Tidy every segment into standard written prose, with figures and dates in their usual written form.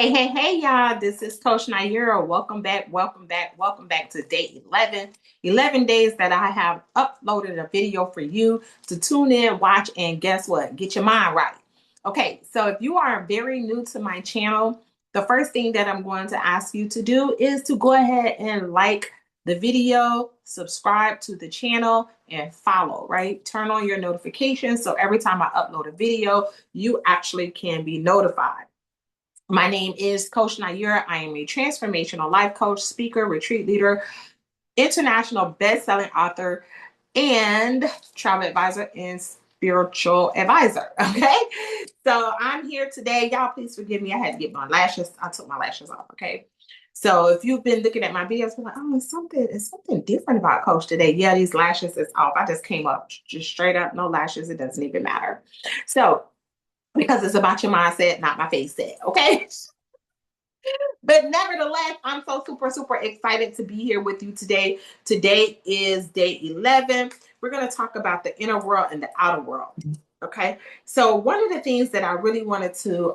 Hey, y'all. This is Coach Naira. Welcome back, welcome back, welcome back to day 11. 11 days that I have uploaded a video for you to tune in, watch, and guess what? Get your mind right. Okay, so if you are very new to my channel, the first thing that I'm going to ask you to do is to go ahead and like the video, subscribe to the channel, and follow, right? Turn on your notifications so every time I upload a video, you actually can be notified. My name is Coach Naira. I am a transformational life coach, speaker, retreat leader, international best-selling author, and travel advisor and spiritual advisor. Okay. So I'm here today. Y'all, please forgive me. I had to get my lashes. I took my lashes off. Okay. So if you've been looking at my videos, you're like, oh, it's something different about Coach today. Yeah, these lashes is off. I just came up just straight up, no lashes. It doesn't even matter. So because it's about your mindset, not my face set. Okay. But nevertheless, I'm so super excited to be here with you today. Today is day 11. We're going to talk about the inner world and the outer world. Okay. So, one of the things that I really wanted to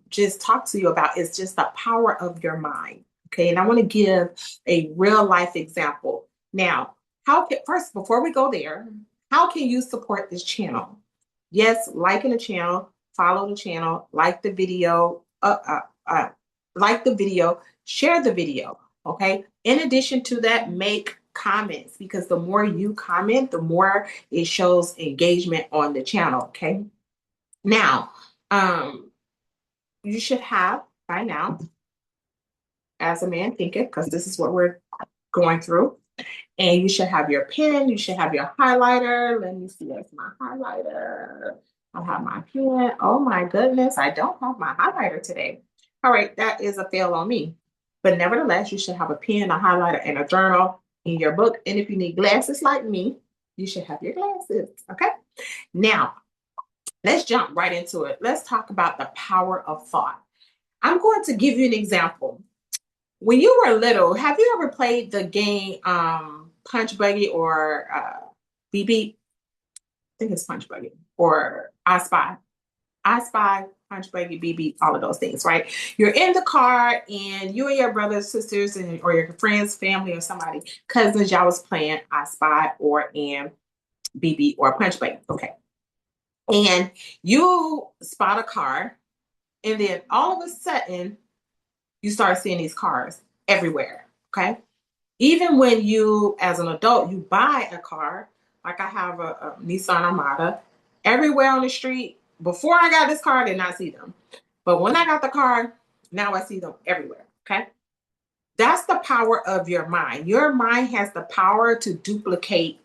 just talk to you about is just the power of your mind. Okay. And I want to give a real life example. Now, first, before we go there, how can you support this channel? Yes, liking the channel, follow the channel, like the video, share the video. Okay. In addition to that, make comments because the more you comment, the more it shows engagement on the channel. Okay. Now, you should have by now, as a man thinking, because this is what we're going through. And you should have your pen, you should have your highlighter. Let me see, that's my highlighter. I have my pen. Oh my goodness, I don't have my highlighter today. All right, that is a fail on me. But nevertheless, you should have a pen, a highlighter, and a journal in your book. And if you need glasses like me, you should have your glasses. Okay. Now, let's jump right into it. Let's talk about the power of thought. I'm going to give you an example. When you were little, have you ever played the game Punch Buggy or BB? I think it's Punch Buggy or I Spy. I Spy, Punch Buggy, BB, all of those things, right? You're in the car and you and your brothers, sisters, or your friends, family, or somebody, cousins, y'all was playing I Spy or in BB or Punch Buggy. Okay. And you spot a car, and then all of a sudden, you start seeing these cars everywhere. Okay. Even when you, as an adult, you buy a car, like I have a Nissan Armada, everywhere on the street. Before I got this car, I did not see them. But when I got the car, now I see them everywhere. Okay. That's the power of your mind. Your mind has the power to duplicate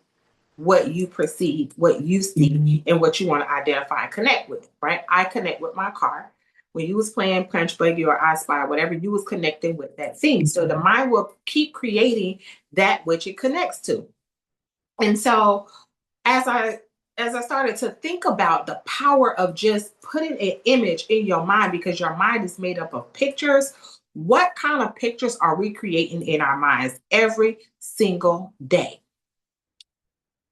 what you perceive, what you see, and what you want to identify and connect with, right? I connect with my car. When you was playing Punch Buggy or I Spy, whatever, you was connecting with that thing. So the mind will keep creating that which it connects to. And so as I started to think about the power of just putting an image in your mind, because your mind is made up of pictures, what kind of pictures are we creating in our minds every single day?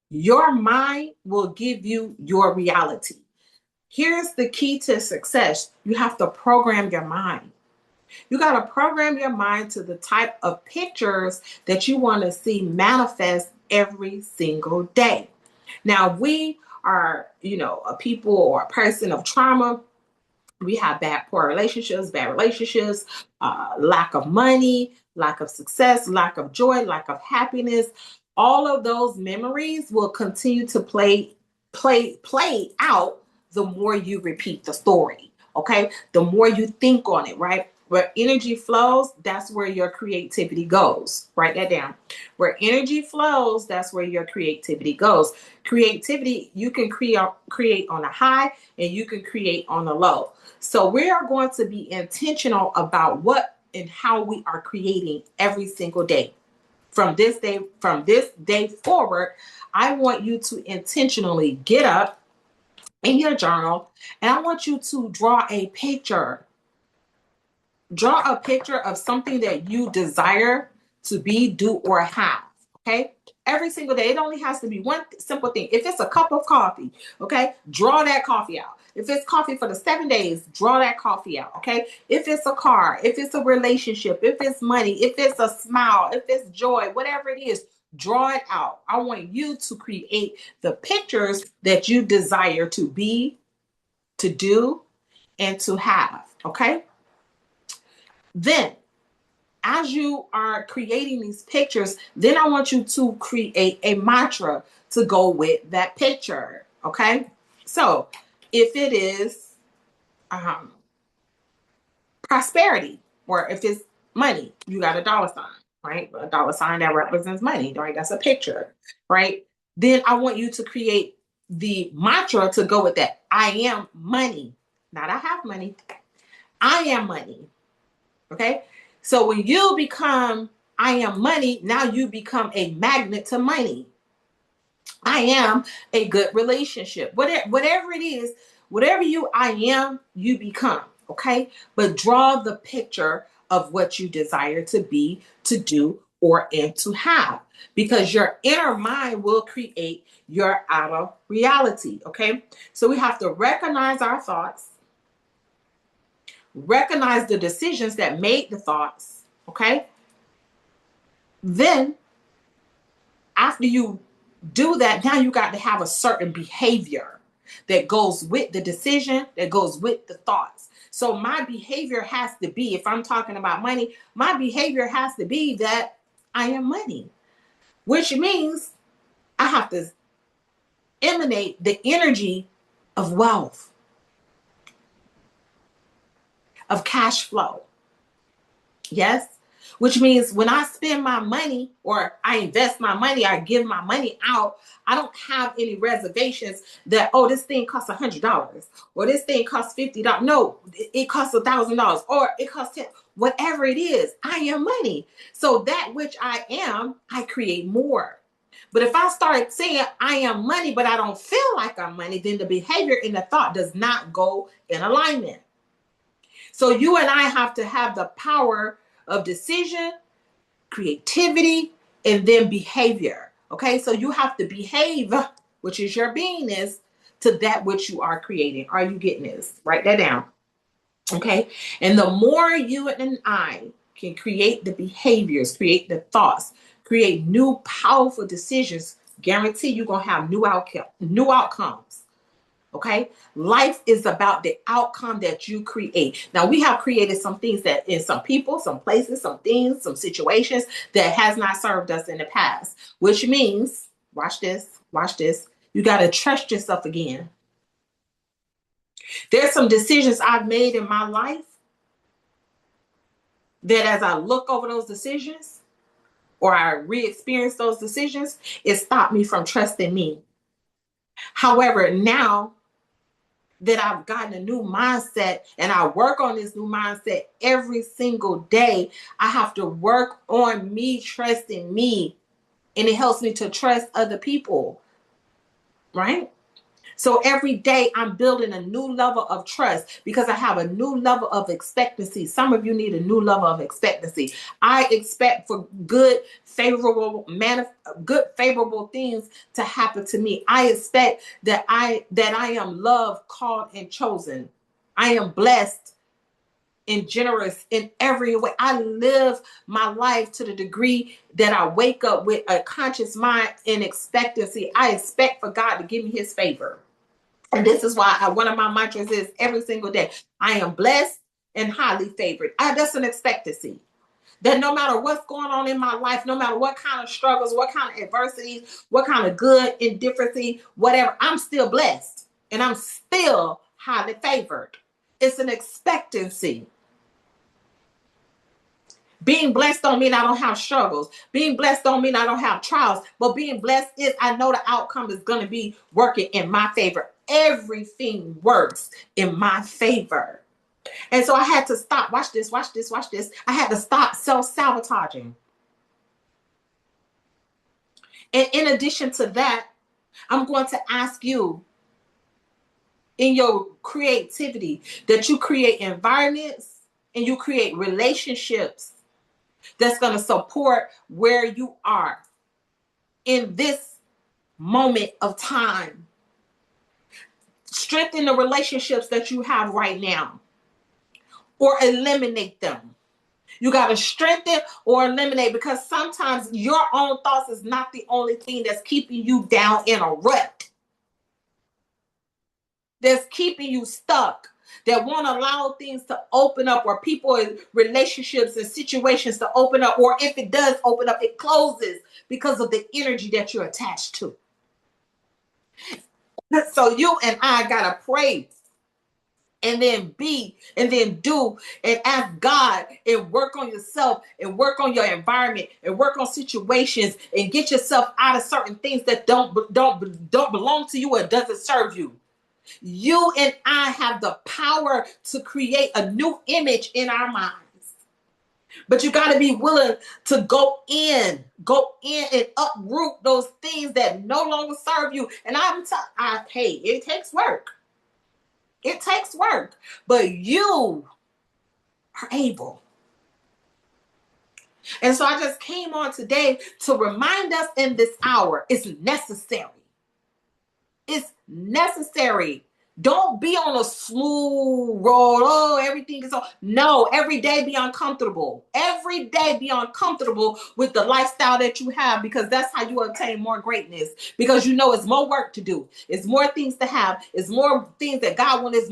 Your mind will give you your reality. Here's the key to success. You have to program your mind. You got to program your mind to the type of pictures that you want to see manifest every single day. Now, we are, a people or a person of trauma. We have poor relationships, bad relationships, lack of money, lack of success, lack of joy, lack of happiness. All of those memories will continue to play out the more you repeat the story. Okay. The more you think on it, right? Where energy flows, that's where your creativity goes. Write that down. Where energy flows, that's where your creativity goes. Creativity, you can create on a high and you can create on a low. So we are going to be intentional about what and how we are creating every single day. From this day forward, I want you to intentionally get up in your journal and I want you to draw a picture. Draw a picture of something that you desire to be, do, or have. Okay. Every single day. It only has to be one simple thing. If it's a cup of coffee, okay, draw that coffee out. If it's coffee for the 7 days, draw that coffee out, okay? If it's a car, if it's a relationship, if it's money, if it's a smile, if it's joy, whatever it is, draw it out. I want you to create the pictures that you desire to be, to do, and to have, okay? Then, as you are creating these pictures, then I want you to create a mantra to go with that picture, okay? So, if it is prosperity, or if it's money, you got a dollar sign, right? A dollar sign that represents money, right? That's a picture, right? Then I want you to create the mantra to go with that. I am money, not I have money. I am money, okay? So when you become I am money, now you become a magnet to money. I am a good relationship. Whatever it is, whatever I am, you become. Okay. But draw the picture of what you desire to be, to do, or and to have. Because your inner mind will create your outer reality. Okay. So we have to recognize our thoughts, recognize the decisions that made the thoughts. Okay. Then after you do that, now you got to have a certain behavior that goes with the decision, that goes with the thoughts. So my behavior has to be, if I'm talking about money, my behavior has to be that I am money, which means I have to emanate the energy of wealth, of cash flow. Yes. Which means when I spend my money or I invest my money, I give my money out, I don't have any reservations that, oh, this thing costs $100 or this thing costs $50. No, it costs $1,000 or it costs 10, whatever it is, I am money. So that which I am, I create more. But if I start saying I am money, but I don't feel like I'm money, then the behavior and the thought does not go in alignment. So you and I have to have the power of decision, creativity, and then behavior. Okay, so you have to behave, which is your beingness, to that which you are creating. Are you getting this? Write that down. Okay, and the more you and I can create the behaviors, create the thoughts, create new powerful decisions, guarantee you're gonna have new outcomes. Okay. Life is about the outcome that you create. Now, we have created some things that in some people, some places, some things, some situations that has not served us in the past, which means, watch this. You got to trust yourself again. There's some decisions I've made in my life that as I look over those decisions or I re-experience those decisions, it stopped me from trusting me. However, now that I've gotten a new mindset and I work on this new mindset every single day, I have to work on me trusting me, and it helps me to trust other people, right? So every day I'm building a new level of trust because I have a new level of expectancy. Some of you need a new level of expectancy. I expect for good, favorable things to happen to me. I expect that I am loved, called, and chosen. I am blessed and generous in every way. I live my life to the degree that I wake up with a conscious mind and expectancy. I expect for God to give me his favor. And this is why one of my mantras is every single day, I am blessed and highly favored. That's an expectancy. That no matter what's going on in my life, no matter what kind of struggles, what kind of adversities, what kind of good, indifferency, whatever, I'm still blessed and I'm still highly favored. It's an expectancy. Being blessed don't mean I don't have struggles. Being blessed don't mean I don't have trials. But being blessed is I know the outcome is going to be working in my favor. Everything works in my favor. And so I had to stop. Watch this. I had to stop self-sabotaging. And in addition to that, I'm going to ask you in your creativity that you create environments and you create relationships that's going to support where you are in this moment of time. Strengthen the relationships that you have right now or eliminate them. You got to strengthen or eliminate, because sometimes your own thoughts is not the only thing that's keeping you down in a rut, that's keeping you stuck, that won't allow things to open up, or people and relationships and situations to open up, or if it does open up, it closes because of the energy that you're attached to. So you and I gotta pray, and then be, and then do, and ask God, and work on yourself, and work on your environment, and work on situations, and get yourself out of certain things that don't belong to you or doesn't serve you. You and I have the power to create a new image in our minds. But you got to be willing to go in and uproot those things that no longer serve you. And hey, it takes work. It takes work, but you are able. And so I just came on today to remind us in this hour, it's necessary. It's necessary. Don't be on a smooth road. Oh, everything is on. No, every day be uncomfortable. Every day be uncomfortable with the lifestyle that you have, because that's how you attain more greatness. Because you know it's more work to do. It's more things to have. It's more things that God wants. It's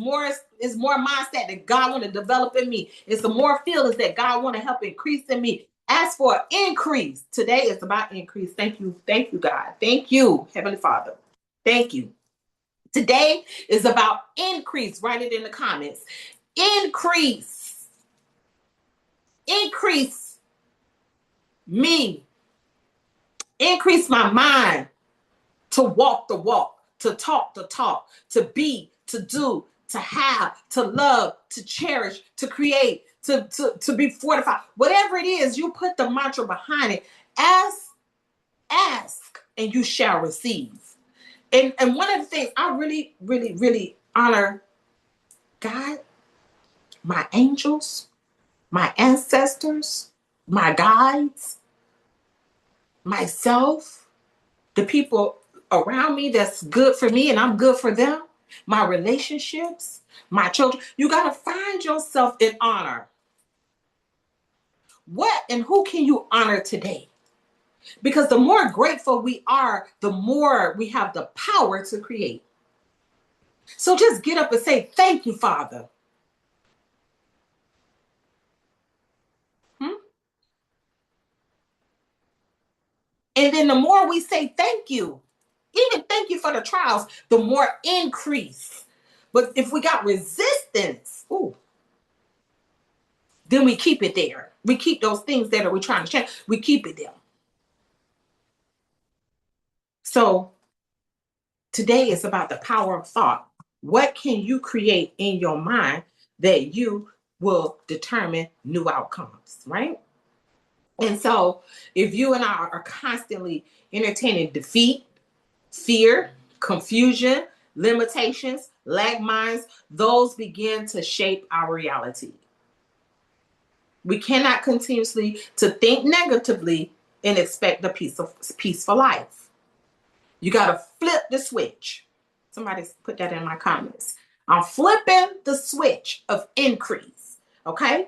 more mindset that God want to develop in me. It's the more feelings that God want to help increase in me. As for increase, today is about increase. Thank you, God. Thank you, Heavenly Father. Thank you. Today is about increase. Write it in the comments. Increase. Increase me. Increase my mind to walk the walk, to talk the talk, to be, to do, to have, to love, to cherish, to create, to be fortified. Whatever it is, you put the mantra behind it. Ask, and you shall receive. And one of the things I really, really, really honor God, my angels, my ancestors, my guides, myself, the people around me that's good for me and I'm good for them, my relationships, my children. You got to find yourself in honor. What and who can you honor today? Because the more grateful we are, the more we have the power to create. So just get up and say, thank you, Father. And then the more we say thank you, even thank you for the trials, the more increase. But if we got resistance, then we keep it there. We keep those things that we're trying to change. We keep it there. So today is about the power of thought. What can you create in your mind that you will determine new outcomes, right? And so if you and I are constantly entertaining defeat, fear, confusion, limitations, lag minds, those begin to shape our reality. We cannot continuously to think negatively and expect a peaceful life. You got to flip the switch. Somebody put that in my comments. I'm flipping the switch of increase, okay?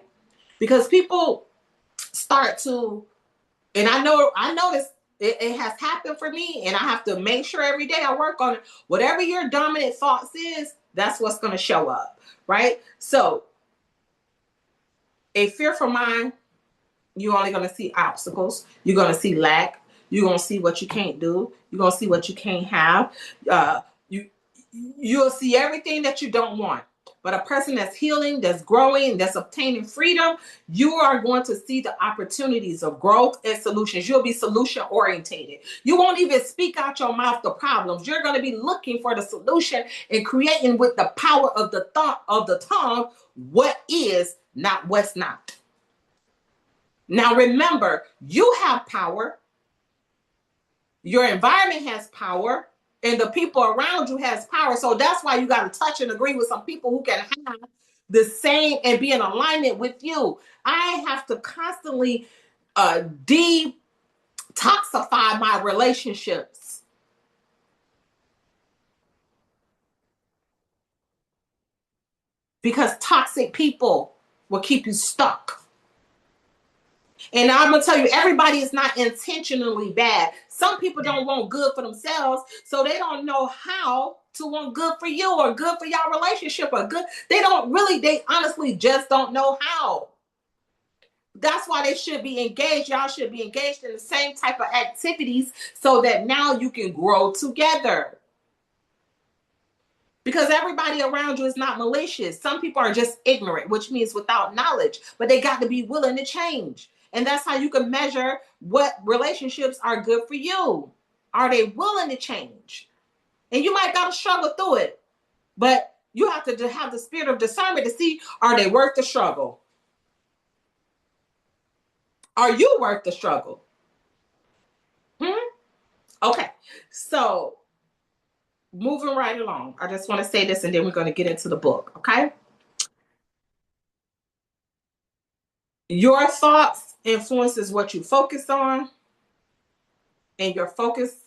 Because people start to, and I notice it has happened for me, and I have to make sure every day I work on it. Whatever your dominant thoughts is, that's what's going to show up, right? So a fearful mind, you're only going to see obstacles. You're going to see lack. You're going to see what you can't do. You're going to see what you can't have. You'll see everything that you don't want. But a person that's healing, that's growing, that's obtaining freedom, you are going to see the opportunities of growth and solutions. You'll be solution orientated. You won't even speak out your mouth the problems. You're going to be looking for the solution and creating with the power of the thought of the tongue what is, not what's not. Now remember, you have power. Your environment has power. And the people around you has power. So that's why you got to touch and agree with some people who can have the same and be in alignment with you. I have to constantly detoxify my relationships. because toxic people will keep you stuck. And I'm going to tell you, everybody is not intentionally bad. Some people don't want good for themselves, so they don't know how to want good for you or good for your relationship or good. They honestly just don't know how. That's why they should be engaged. Y'all should be engaged in the same type of activities so that now you can grow together. Because everybody around you is not malicious. Some people are just ignorant, which means without knowledge, but they got to be willing to change. And that's how you can measure what relationships are good for you. Are they willing to change? And you might gotta struggle through it, but you have to have the spirit of discernment to see, are they worth the struggle? Are you worth the struggle? Okay, so moving right along. I just want to say this and then we're going to get into the book, okay? Your thoughts influences what you focus on, and your focus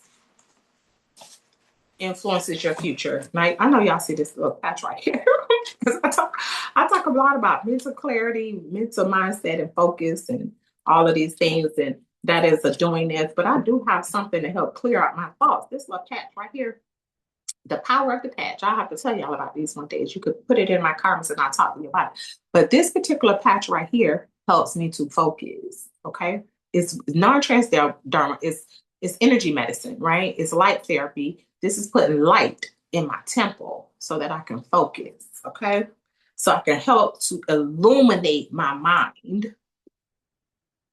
influences your future. Like, I know y'all see this little patch right here. Because I talk a lot about mental clarity, mental mindset, and focus, and all of these things, and that is a doing this. But I do have something to help clear out my thoughts. This little patch right here, the power of the patch. I'll have to tell y'all about these one day. You could put it in my comments and I'll talk to you about it. But this particular patch right here helps me to focus. Okay. It's non-transdermal. It's energy medicine, right? It's light therapy. This is putting light in my temple so that I can focus. Okay. So I can help to illuminate my mind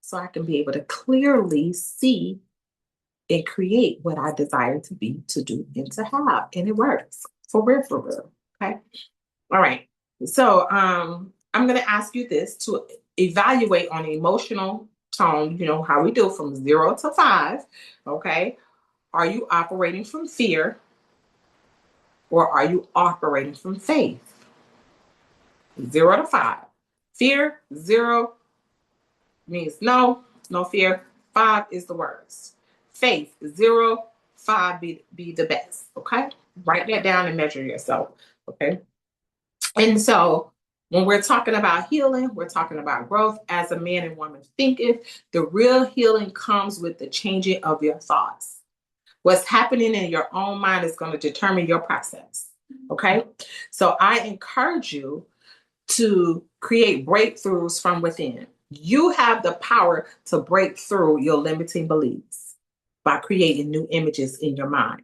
so I can be able to clearly see and create what I desire to be, to do, and to have. And it works for real, for real. Okay. All right. So I'm going to ask you this to evaluate on emotional tone, you know, how we do from 0 to 5. Okay. Are you operating from fear or are you operating from faith? 0 to 5. Fear, 0 means no fear. 5 is the worst. Faith, 0, 5 be the best. Okay. Write that down and measure yourself. Okay. And so when we're talking about healing, we're talking about growth. As a man and woman thinketh, the real healing comes with the changing of your thoughts. What's happening in your own mind is going to determine your process. Okay. So I encourage you to create breakthroughs from within. You have the power to break through your limiting beliefs by creating new images in your mind.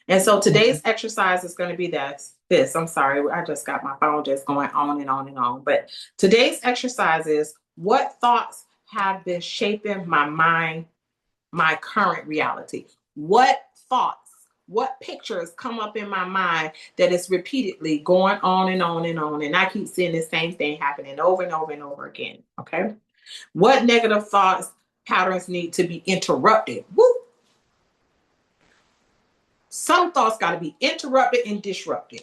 And so today's exercise is going to be this. I'm sorry, I just got my phone just going on and on and on. But today's exercise is, what thoughts have been shaping my mind, my current reality? What thoughts, what pictures come up in my mind that is repeatedly going on and on and on, and I keep seeing the same thing happening over and over and over again, okay? What negative thoughts, patterns need to be interrupted? Woo! Some thoughts got to be interrupted and disrupted,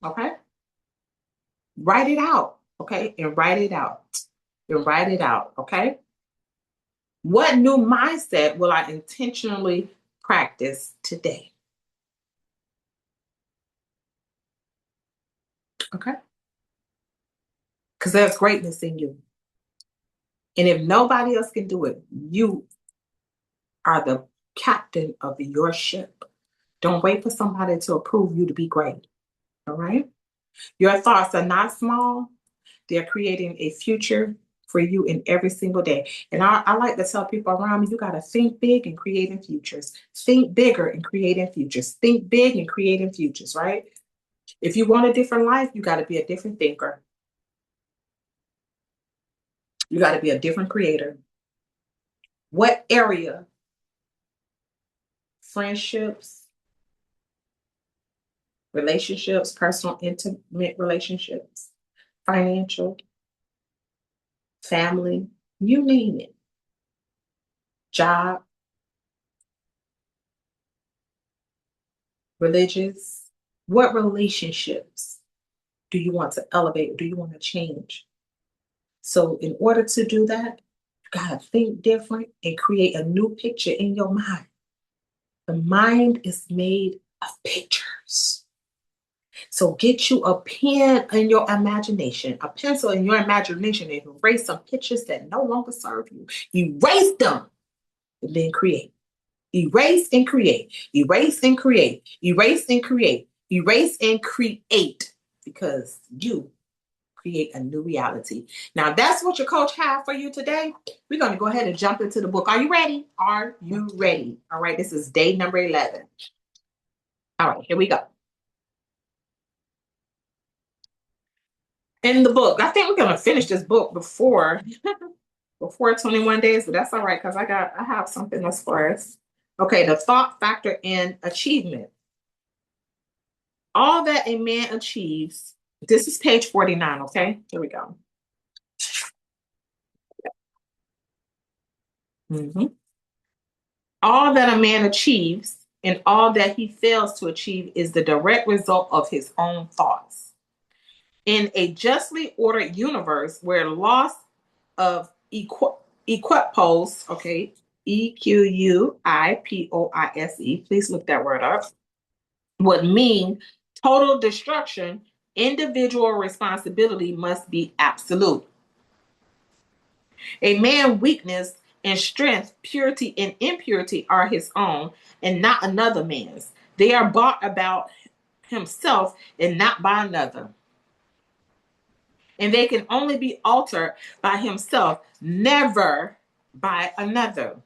okay? Write it out, okay? And write it out, and write it out, okay? What new mindset will I intentionally practice today? Okay? Because there's greatness in you. And if nobody else can do it, you are the captain of your ship. Don't wait for somebody to approve you to be great. All right? Your thoughts are not small. They're creating a future for you in every single day. And I like to tell people around me, you got to think big and creating futures. Think bigger and creating futures. Think big and creating futures, right? If you want a different life, you got to be a different thinker. You got to be a different creator. What area? Friendships, relationships, personal, intimate relationships, financial, family, you name it. Job, religious. What relationships do you want to elevate? Do you want to change? So, in order to do that, you got to think different and create a new picture in your mind. The mind is made of pictures. So So get you a pen in your imagination, a pencil in your imagination, and erase some pictures that no longer serve you. Erase them and then create. Erase and create. Erase and create. Erase and create. Erase and create because you create a new reality. Now, that's what your coach have for you today. We're going to go ahead and jump into the book. Are you ready? Are you ready? All right, this is day number 11. All right, here we go. In the book, I think we're going to finish this book before 21 days, but that's all right because I have something else for us. Okay, the thought factor in achievement. All that a man achieves. This is page 49, okay? Here we go. Mhm. All that a man achieves and all that he fails to achieve is the direct result of his own thoughts. In a justly ordered universe where loss of equipoise, okay, Equipoise, please look that word up, would mean total destruction, individual responsibility must be absolute. A man's weakness and strength, purity and impurity are his own and not another man's. They are brought about himself and not by another. And they can only be altered by himself, never by another.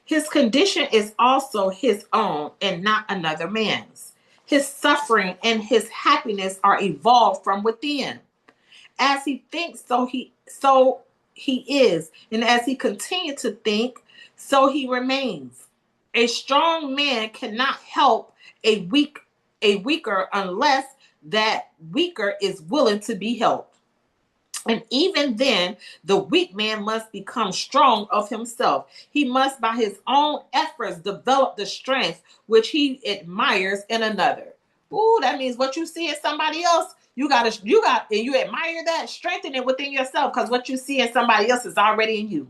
His condition is also his own and not another man's. His suffering and his happiness are evolved from within. As he thinks, so he is, and as he continues to think, so he remains. A strong man cannot help a weaker unless that weaker is willing to be helped. And even then, the weak man must become strong of himself. He must, by his own efforts, develop the strength which he admires in another. Ooh, that means what you see in somebody else, and you admire that, strengthen it within yourself because what you see in somebody else is already in you.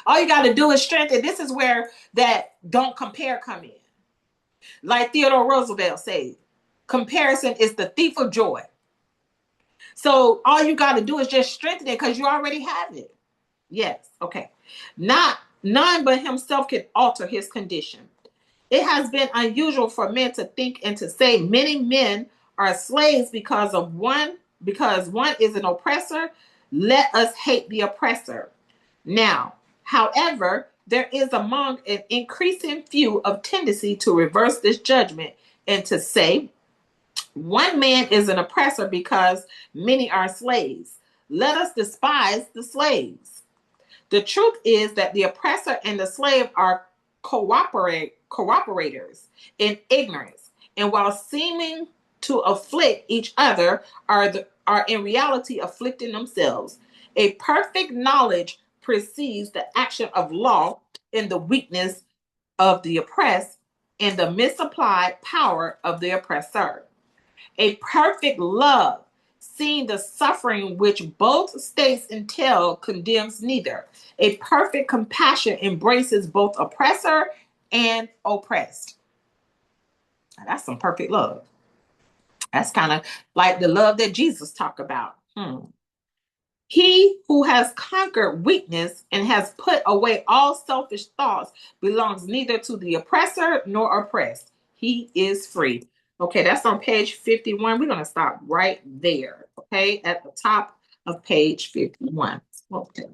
All you got to do is strengthen. This is where that don't compare come in. Like Theodore Roosevelt said, comparison is the thief of joy. So all you got to do is just strengthen it because you already have it. Yes. Okay. Not none but himself can alter his condition. It has been unusual for men to think and to say many men are slaves because one is an oppressor. Let us hate the oppressor. Now, however, there is among an increasing few of tendency to reverse this judgment and to say one man is an oppressor because many are slaves. Let us despise the slaves. The truth is that the oppressor and the slave are cooperators in ignorance, and while seeming to afflict each other, are in reality afflicting themselves. A perfect knowledge precedes the action of law in the weakness of the oppressed and the misapplied power of the oppressor. A perfect love, seeing the suffering which both states entail, condemns neither. A perfect compassion embraces both oppressor and oppressed. Now, that's some perfect love. That's kind of like the love that Jesus talked about. He who has conquered weakness and has put away all selfish thoughts belongs neither to the oppressor nor oppressed. He is free. Okay, that's on page 51. We're going to stop right there. Okay, at the top of page 51. Okay,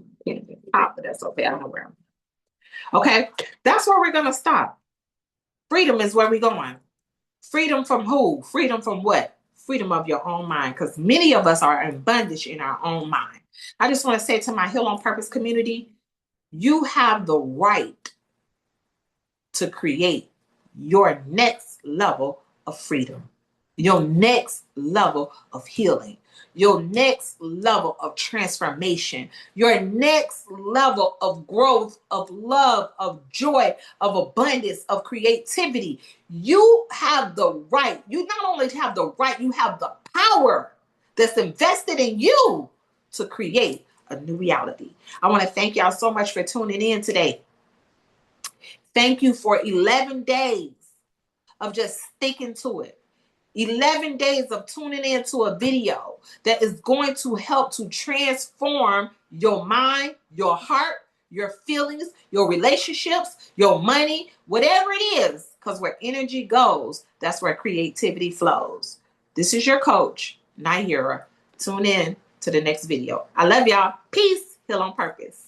top, but that's okay. I don't know where I'm. Okay, that's where we're going to stop. Freedom is where we're going. Freedom from who? Freedom from what? Freedom of your own mind, because many of us are in bondage in our own mind. I just want to say to my Heal on Purpose community, you have the right to create your next level of freedom, your next level of healing, your next level of transformation, your next level of growth, of love, of joy, of abundance, of creativity. You have the right. You not only have the right, you have the power that's invested in you to create a new reality. I want to thank y'all so much for tuning in today. Thank you for 11 days of just sticking to it. 11 days of tuning into a video that is going to help to transform your mind, your heart, your feelings, your relationships, your money, whatever it is. Because where energy goes, that's where creativity flows. This is your coach, Nahira. Tune in to the next video. I love y'all. Peace. Heal on purpose.